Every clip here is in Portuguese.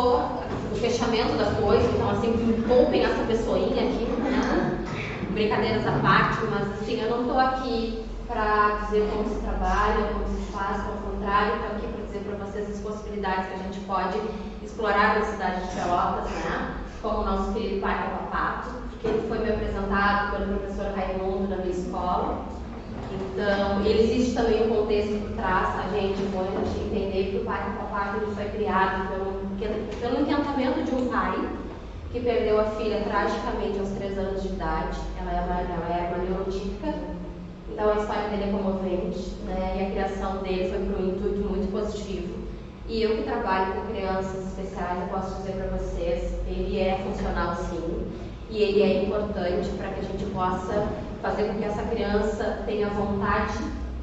sou o fechamento da coisa, então assim, me poupem essa pessoinha aqui, né? Brincadeiras à parte, mas assim, eu não estou aqui para dizer como se trabalha, como se faz, ao contrário, estou aqui para dizer para vocês as possibilidades que a gente pode explorar na cidade de Pelotas, né? Como o nosso querido Parque Papato, que ele foi me apresentado pelo professor Raimundo na minha escola. Então, ele existe também um contexto por trás, tá, gente? É bom a gente entender que o Parque Papato ele foi criado pelo encantamento de um pai que perdeu a filha tragicamente aos 3 anos de idade. Ela era uma neurotípica, então a história dele é comovente, né? E a criação dele foi por um intuito muito positivo. E eu que trabalho com crianças especiais, eu posso dizer para vocês, ele é funcional sim, e ele é importante para que a gente possa fazer com que essa criança tenha vontade,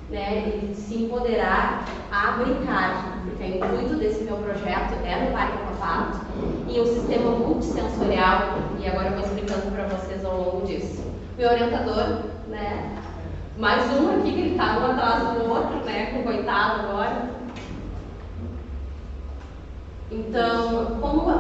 né, de se empoderar a brincar, porque o intuito desse meu projeto é no Parque Papato e um sistema multissensorial, e agora eu vou explicando para vocês ao longo disso. Meu orientador, né, mais um aqui que ele está um atrás do outro, né, com coitado agora. Então, como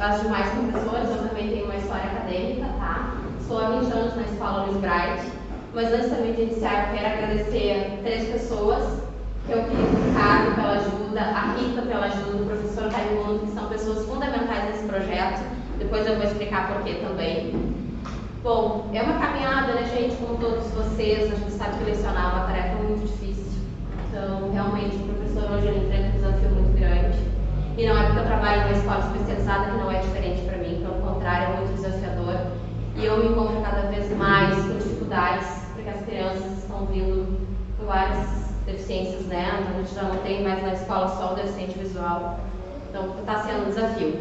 as demais professoras, eu também tenho uma história acadêmica, tá? Estou há 20 anos na Escola Luiz Bright, mas antes também de iniciar, eu quero agradecer 3 pessoas que eu queria Ricardo pela ajuda, a Rita pela ajuda, o professor Raimundo, que são pessoas fundamentais nesse projeto. Depois eu vou explicar por que também. Bom, é uma caminhada, né, gente? Como todos vocês, a gente sabe que lecionar é uma tarefa muito difícil. Então, realmente, o professor hoje enfrenta um desafio muito grande. E não é porque eu trabalho numa escola especializada que não é diferente para mim, pelo contrário, é muito desafiador. E eu me encontro cada vez mais com dificuldades, porque as crianças estão vindo com várias deficiências, né? Então, a gente já não tem mais na escola só o deficiente visual. Então, está sendo um desafio.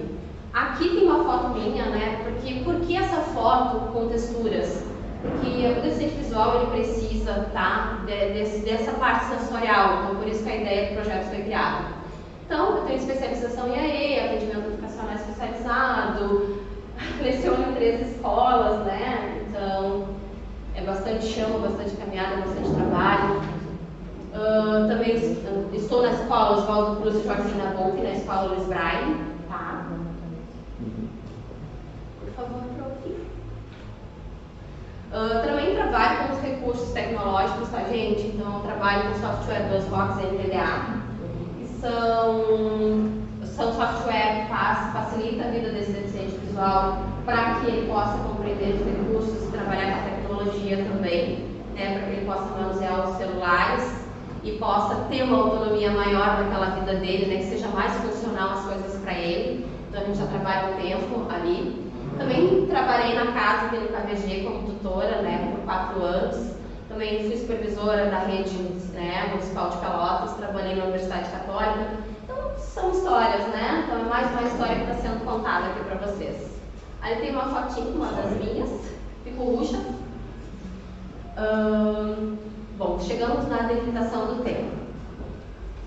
Aqui tem uma foto minha, né? Por que essa foto com texturas? Porque o deficiente visual, ele precisa, tá? Dessa parte sensorial. Então, por isso que a ideia do projeto foi criada. Então, eu tenho especialização em AE, atendimento educacional especializado, leciono em 3 escolas, né? Então, é bastante chão, bastante caminhada, bastante trabalho. Também estou na escola Oswaldo Cruz e Joaquim Nabuco, na escola Luiz Braille, tá? Por favor, aqui. Também trabalho com os recursos tecnológicos, tá, gente? Então, eu trabalho com o software do Osvox NVDA. São software que facilita a vida desse deficiente visual para que ele possa compreender os recursos e trabalhar com a tecnologia também, né, para que ele possa manusear os celulares e possa ter uma autonomia maior naquela vida dele, né, que seja mais funcional as coisas para ele. Então a gente já trabalha um tempo ali. Também trabalhei na casa aqui no KVG como tutora, né, por 4 anos. Também fui supervisora da rede, né, municipal de Pelotas, trabalhei na Universidade Católica. Então, são histórias, né? Então, é mais uma história que está sendo contada aqui para vocês. Aí tem uma fotinha, uma das minhas, picuruxa. Bom, chegamos na delimitação do tema.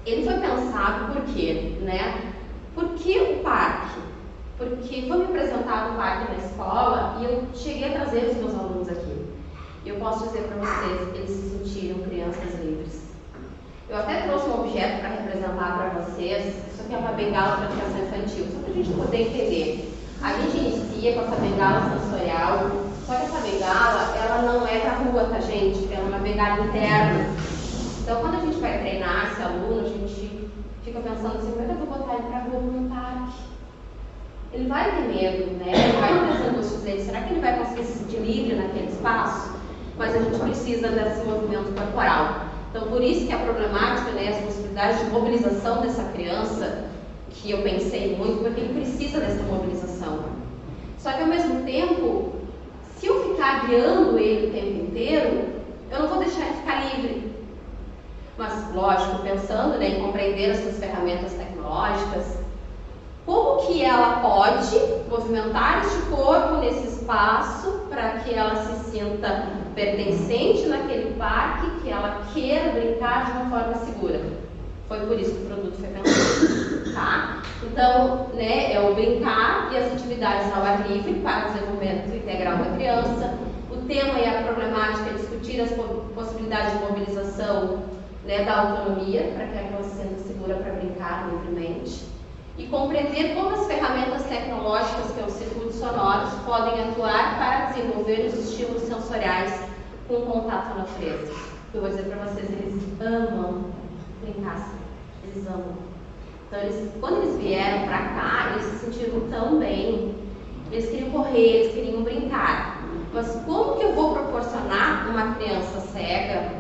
Ele foi pensado por quê, né? Por que o parque? Porque foi me apresentado o parque na escola e eu cheguei a trazer os meus alunos aqui. Eu posso dizer para vocês que eles se sentiram crianças livres. Eu até trouxe um objeto para representar para vocês. Isso aqui é uma bengala para educação infantil, só para a gente poder entender. A gente inicia com essa bengala sensorial, só que essa bengala, ela não é para rua, tá, gente? Ela é uma bengala interna. Então, quando a gente vai treinar esse aluno, a gente fica pensando assim, como é que eu vou botar ele para rua num parque? Ele vai ter medo, né? Ele vai ter essa angústia dele. Será que ele vai conseguir se sentir livre naquele espaço? Mas a gente precisa desse movimento corporal. Então, por isso que a problemática, né, as possibilidades de mobilização dessa criança, que eu pensei muito, porque ele precisa dessa mobilização. Só que, ao mesmo tempo, se eu ficar guiando ele o tempo inteiro, eu não vou deixar ele ficar livre. Mas, lógico, pensando, né, em compreender essas ferramentas tecnológicas, como que ela pode movimentar este corpo nesse espaço para que ela se sinta pertencente naquele parque, que ela queira brincar de uma forma segura. Foi por isso que o produto foi pensado, tá? Então, né, é o brincar e as atividades ao ar livre para o desenvolvimento integral da criança. O tema é a problemática, é discutir as possibilidades de mobilização, né, da autonomia, para que ela se sinta segura para brincar livremente. E compreender como as ferramentas sonoros podem atuar para desenvolver os estímulos sensoriais com contato com a natureza. Eu vou dizer para vocês, eles amam brincar assim, eles amam. Então, quando eles vieram para cá, eles se sentiram tão bem, eles queriam correr, eles queriam brincar. Mas como que eu vou proporcionar uma criança cega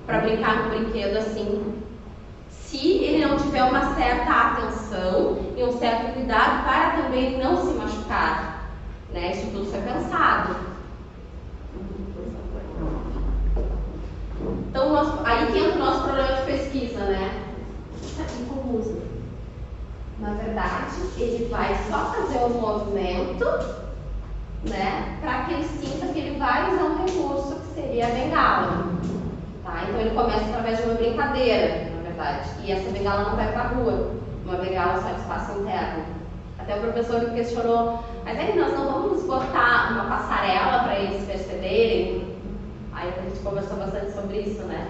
para brincar no brinquedo assim, se ele não tiver uma certa atenção e um certo cuidado para também não se machucar, né? Isso tudo foi pensado. Então, aí que entra o nosso problema de pesquisa, né? Incomuso. Na verdade, ele vai só fazer um movimento, né? Para que ele sinta que ele vai usar um recurso que seria a bengala. Tá? Então, ele começa através de uma brincadeira, na verdade. E essa bengala não vai para a rua, uma bengala só de espaço interno. Até o professor me questionou, mas aí nós não vamos botar uma passarela para eles perceberem? Aí a gente conversou bastante sobre isso, né?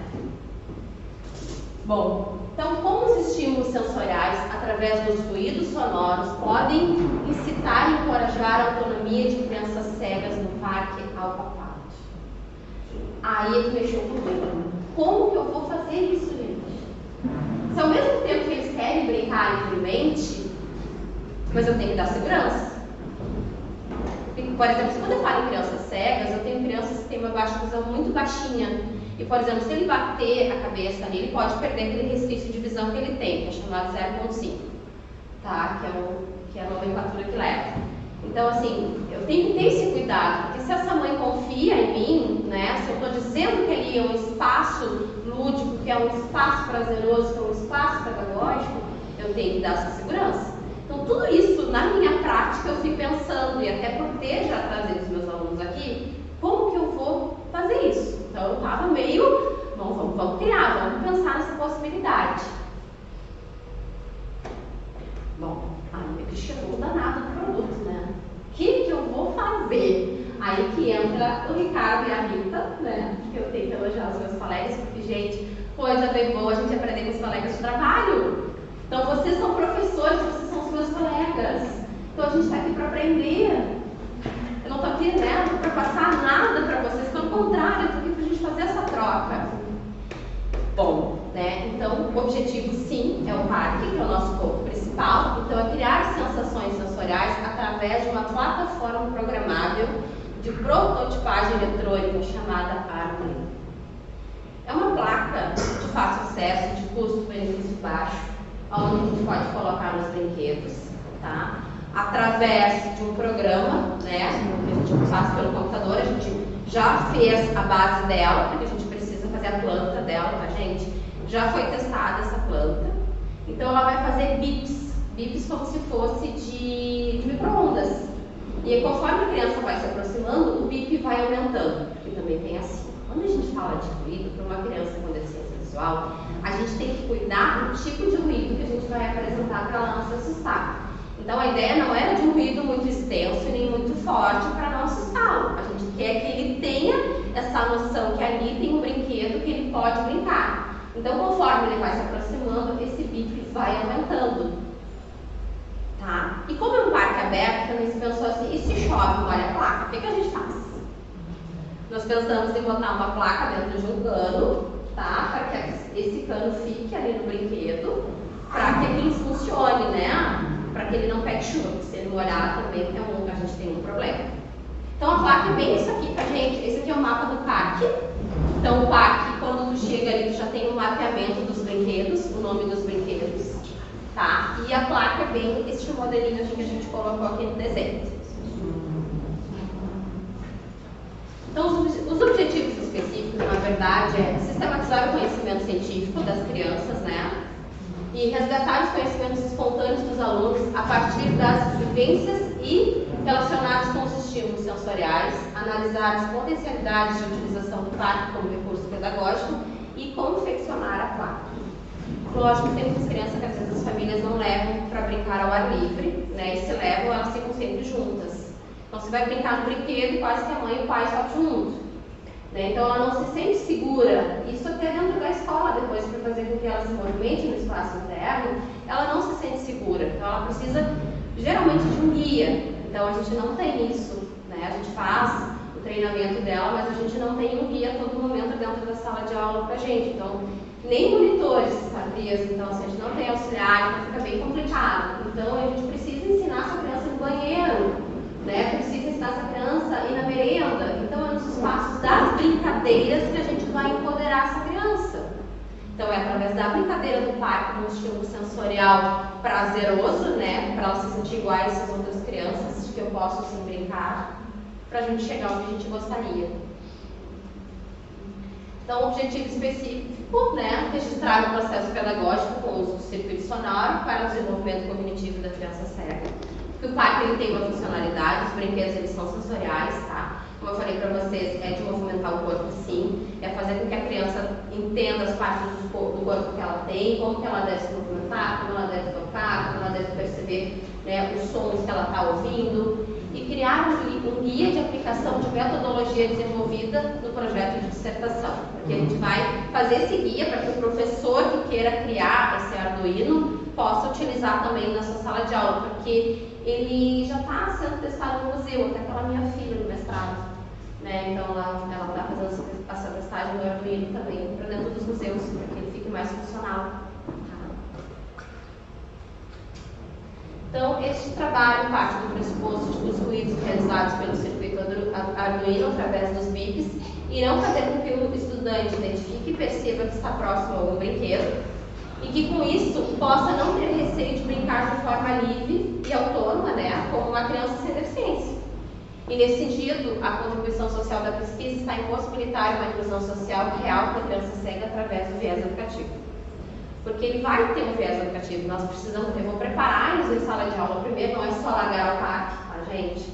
Bom, então como os estímulos sensoriais, através dos ruídos sonoros, podem incitar e encorajar a autonomia de crianças cegas no parque ao papato? Aí é que mexeu comigo. Como que eu vou fazer isso, gente? Se ao mesmo tempo que eles querem brincar livremente, mas eu tenho que dar segurança. Por exemplo, quando eu falo em crianças cegas, eu tenho crianças que têm uma baixa visão muito baixinha. E, por exemplo, se ele bater a cabeça nele, ele pode perder aquele resquício de visão que ele tem, que é chamado 0,5, tá? Que é a nomenclatura que leva. Então, assim, eu tenho que ter esse cuidado, porque se essa mãe confia em mim, né? Se eu estou dizendo que ali é um espaço lúdico, que é um espaço prazeroso, que é um espaço pedagógico, eu tenho que dar essa segurança. Então, tudo isso, na minha prática, eu fui pensando, e até por ter já trazido os meus alunos aqui, como que eu vou fazer isso? Então, eu estava meio, vamos criar, vamos pensar nessa possibilidade. Bom, aí me chegou danado do produto, né? O que eu vou fazer? Aí que entra o Ricardo e a Rita, né? Que eu tenho que elogiar os meus colegas, porque, gente, coisa bem boa a gente aprender com os colegas de trabalho. Então, vocês são professores, vocês são os meus colegas. Então, a gente está aqui para aprender. Eu não estou aqui, né, para passar nada para vocês. Pelo contrário, eu estou aqui para a gente fazer essa troca. Bom, né, então, o objetivo, sim, é o parque, que é o nosso foco principal. Então, é criar sensações sensoriais através de uma plataforma programável de prototipagem eletrônica chamada Harmony. É uma placa de fácil acesso, de custo-benefício baixo, onde a gente pode colocar nos brinquedos, tá? Através de um programa, né, que a gente faz pelo computador. A gente já fez a base dela, porque a gente precisa fazer a planta dela, tá, gente? Já foi testada essa planta. Então, ela vai fazer bips como se fosse de micro-ondas. E aí, conforme a criança vai se aproximando, o bip vai aumentando, porque também tem assim. Quando a gente fala de ruído, para uma criança com deficiência visual, a gente tem que cuidar do tipo de ruído que a gente vai apresentar para ela não se assustar. Então, a ideia não era de um ruído muito extenso e nem muito forte para não assustá-lo. A gente quer que ele tenha essa noção que ali tem um brinquedo que ele pode brincar. Então, conforme ele vai se aproximando, esse bip vai aumentando. Tá? E como é um parque aberto, também se pensou assim, e se chove, molha a placa, o que a gente faz? Nós pensamos em botar uma placa dentro de um cano, tá? Para que esse cano fique ali no brinquedo, para que aquilo funcione, né? Para que ele não pegue chuva, porque se ele molhar também a gente tem um problema. Então a placa é bem isso aqui, tá, gente? Esse aqui é o mapa do parque. Então o parque, quando tu chega ali, tu já tem um mapeamento dos brinquedos, o nome dos brinquedos, tá? E a placa é bem este modelinho aqui que a gente colocou aqui no desenho. Então os objetivos específicos, na verdade, é sistematizar o conhecimento científico das crianças, né? E resgatar os conhecimentos espontâneos dos alunos a partir das vivências e relacionados com os estímulos sensoriais, analisar as potencialidades de utilização do parque como recurso pedagógico e confeccionar a placa. Lógico que tem muitas crianças que às vezes as famílias não levam para brincar ao ar livre, né? E se levam, elas ficam sempre juntas. Então você vai brincar no brinquedo e quase que a mãe e o pai estão juntos. Né? Então ela não se sente segura, isso até dentro da escola, depois para fazer com que ela se movimente no espaço interno, ela não se sente segura, então ela precisa geralmente de um guia, Então a gente não tem isso, né? A gente faz o treinamento dela, mas a gente não tem um guia a todo momento dentro da sala de aula pra gente. Então, nem monitores tardias, então assim, a gente não tem auxiliar, então fica bem complicado. Então a gente precisa ensinar essa criança no banheiro, né? Precisa ensinar essa criança a ir na merenda. Então é nos espaços das brincadeiras que a gente vai empoderar essa criança. Então é através da brincadeira do parque, um estímulo sensorial prazeroso, né? Para ela se sentir iguais às outras crianças, que eu posso sim brincar, para a gente chegar onde a gente gostaria. Então, o objetivo específico, né, registrar o processo pedagógico com o uso do circuito sonoro para o desenvolvimento cognitivo da criança cega. Porque o parque ele tem uma funcionalidade, os brinquedos eles são sensoriais, tá? Como eu falei para vocês, é de movimentar o corpo sim, é fazer com que a criança entenda as partes do corpo que ela tem, como que ela deve se movimentar, como ela deve tocar, como ela deve perceber, né, os sons que ela está ouvindo. E criar um guia de aplicação de metodologia desenvolvida no projeto de dissertação. Porque a gente vai fazer esse guia para que o professor que queira criar esse Arduino possa utilizar também na sua sala de aula, porque ele já está sendo testado no museu, até pela minha filha no mestrado. Né? Então ela está fazendo essa testagem do Arduino também para dentro dos museus, para que ele fique mais funcional. Então, este trabalho parte do pressuposto de que os ruídos realizados pelo circuito Arduino através dos bips irão fazer com que o estudante identifique e perceba que está próximo a algum brinquedo e que com isso possa não ter receio de brincar de forma livre e autônoma, né, como uma criança sem deficiência. E nesse sentido, a contribuição social da pesquisa está em possibilitar uma inclusão social real para a criança cega através do viés educativo. Porque ele vai ter um viés educativo, nós precisamos, eu vou preparar eles em sala de aula primeiro, não é só largar o parque, tá, gente?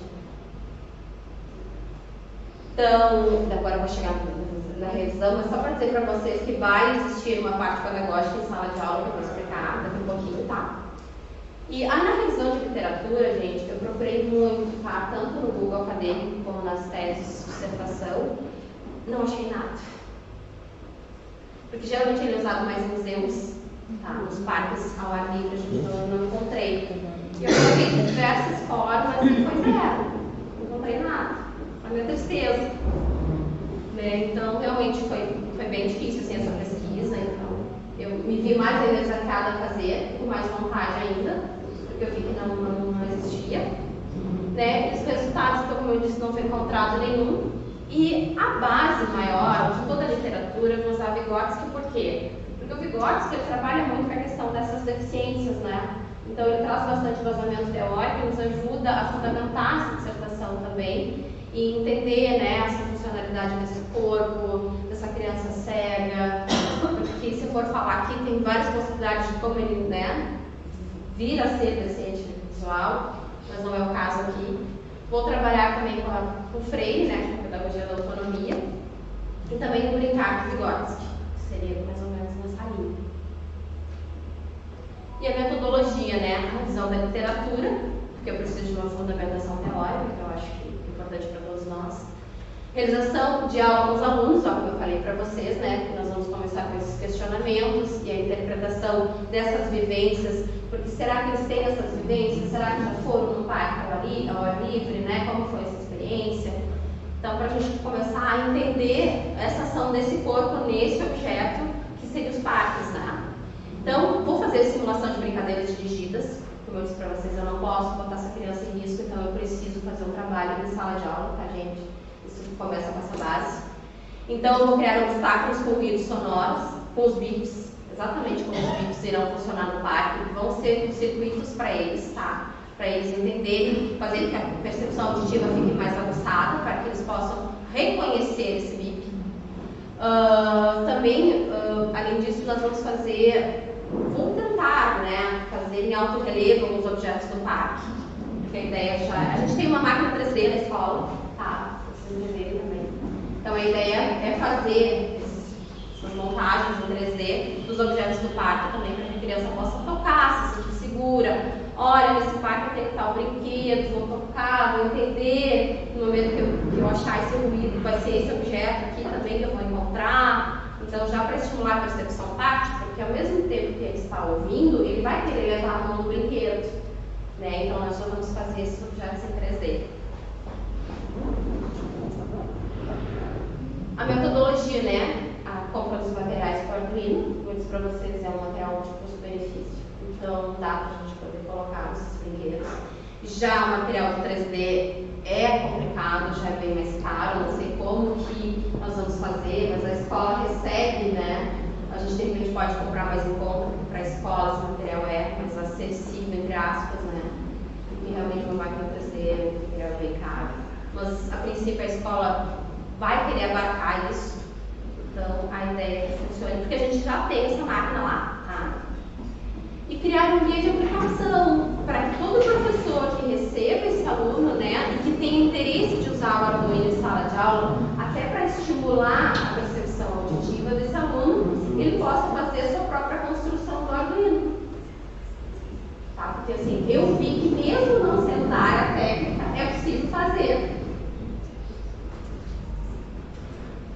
Então, agora eu vou chegar na revisão, mas só para dizer para vocês que vai existir uma parte pedagógica em sala de aula, que eu vou explicar daqui um pouquinho, tá? E na revisão de literatura, gente, eu procurei muito, tá? Tanto no Google Acadêmico como nas teses de dissertação, não achei nada. Porque geralmente ele é usado mais em museus, tá? Nos parques ao ar livre a gente não encontrei. E eu coloquei de diversas formas e foi zero. Não encontrei nada. A minha tristeza. Né? Então, realmente foi bem difícil assim, essa pesquisa. Então, eu me vi mais desafiada a fazer, com mais vontade ainda, porque eu vi que não existia. Né? E os resultados, então, como eu disse, não foi encontrado nenhum. E a base maior de toda a literatura é usar Vygotsky, por quê? Porque o Vygotsky ele trabalha muito com a questão dessas deficiências, né? Então ele traz bastante vazamento teórico e nos ajuda a fundamentar essa dissertação também e entender, né, essa funcionalidade desse corpo, dessa criança cega, porque se for falar aqui tem várias possibilidades de como ele, né, vir a ser deficiente visual, mas não é o caso aqui. Vou trabalhar também com o Freire, né, com a pedagogia da autonomia, e também com o Ricardo Vygotsky, que seria mais ou menos nessa linha. E a metodologia, né, a revisão da literatura, porque eu preciso de uma fundamentação teórica, que eu acho que é importante para todos nós. Realização de aula com os alunos, ó, como eu falei para vocês, né, que nós vamos começar com esses questionamentos e a interpretação dessas vivências, porque será que eles têm essas vivências? Será que já foram no parque ao ar livre, né? Como foi essa experiência? Então, para a gente começar a entender essa ação desse corpo nesse objeto, que seria os parques, né? Então, vou fazer simulação de brincadeiras dirigidas. Como eu disse para vocês, eu não posso botar essa criança em risco, então eu preciso fazer um trabalho em sala de aula, tá, gente? Isso começa com essa base. Então, eu vou criar obstáculos com ruídos sonoros, com os bips, exatamente como os bips irão funcionar no parque, vão ser circuitos para eles, tá? Para eles entenderem, fazer que a percepção auditiva fique mais aguçada, para que eles possam reconhecer esse bip. Também, além disso, nós vamos vou tentar, né, fazer em alto relevo alguns objetos do parque, porque a ideia a gente tem uma máquina 3D na escola, tá? Vocês entenderem também. Então, a ideia é fazer essas montagens em 3D dos objetos do parque também, para que a criança possa tocar, se sentir segura. Olha, nesse parque tem tal brinquedo, vou tocar, vou entender. No momento que eu achar esse ruído, vai ser esse objeto aqui também que eu vou encontrar. Então, já para estimular a percepção tátil, porque ao mesmo tempo que ele está ouvindo, ele vai querer levar a mão no brinquedo. Né? Então, nós vamos fazer esses objetos em 3D. Hoje, né, a compra dos materiais para Arduino, como eu disse para vocês, é um material de custo-benefício, então dá para a gente poder colocar nesses brinquedos. Já o material do 3D é complicado, já é bem mais caro, não sei como que nós vamos fazer, mas a escola recebe, né? A gente de repente pode comprar mais em conta, porque para a escola esse material é mais acessível, entre aspas, né? Porque realmente uma máquina 3D o material é bem caro. Mas a princípio a escola vai querer abarcar isso, então a ideia é que funcione, porque a gente já tem essa máquina lá, tá? E criar um guia de aplicação para que todo professor que receba esse aluno, né, e que tenha interesse de usar o Arduino em sala de aula, até para estimular a percepção auditiva desse aluno, ele possa fazer a sua própria construção do Arduino. Tá? Porque assim, eu vi que mesmo não sendo da área técnica, é possível fazer.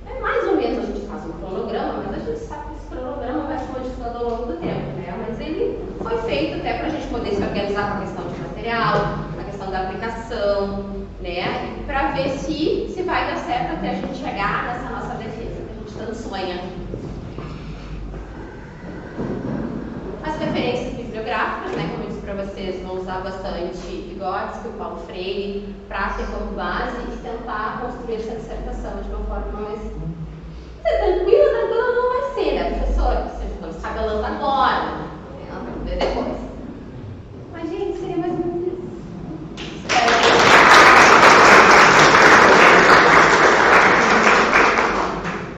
É mais ou menos, a gente faz um cronograma, mas a gente sabe que esse cronograma vai se modificando ao longo do tempo, né? Mas ele foi feito até para a gente poder se organizar com a questão de material, a questão da aplicação, né? Para ver se vai dar certo até a gente chegar nessa nossa defesa que a gente tanto sonha. As referências bibliográficas, né? Como eu disse para vocês, vão usar bastante Vygotsky, o Paulo Freire, para ter como base e tentar construir essa dissertação de uma forma mais tranquila não vai ser, né, professor? Você está galando agora.